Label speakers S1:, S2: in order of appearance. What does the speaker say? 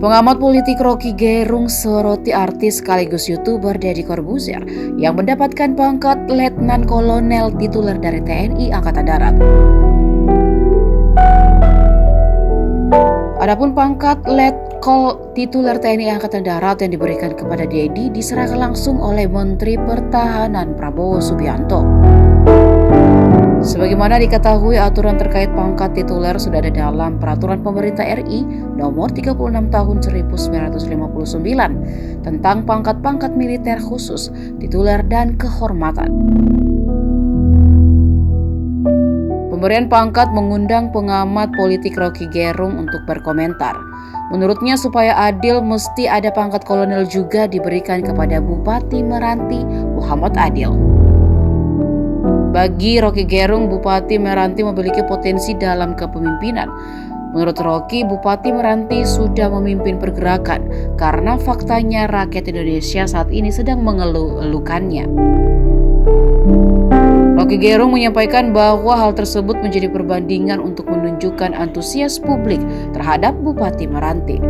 S1: Pengamat politik Rocky Gerung soroti artis sekaligus YouTuber Deddy Corbuzier yang mendapatkan pangkat Letnan Kolonel tituler dari TNI Angkatan Darat. Adapun pangkat Letkol tituler TNI Angkatan Darat yang diberikan kepada Deddy diserahkan langsung oleh Menteri Pertahanan Prabowo Subianto. Sebagaimana diketahui, aturan terkait pangkat tituler sudah ada dalam Peraturan Pemerintah RI Nomor 36 Tahun 1959 tentang pangkat-pangkat militer khusus, tituler dan kehormatan. Pemberian pangkat mengundang pengamat politik Rocky Gerung untuk berkomentar. Menurutnya supaya adil mesti ada pangkat kolonel juga diberikan kepada Bupati Meranti Muhammad Adil. Bagi Rocky Gerung, Bupati Meranti memiliki potensi dalam kepemimpinan. Menurut Rocky, Bupati Meranti sudah memimpin pergerakan karena faktanya rakyat Indonesia saat ini sedang mengeluh-elukannya. Rocky Gerung menyampaikan bahwa hal tersebut menjadi perbandingan untuk menunjukkan antusias publik terhadap Bupati Meranti.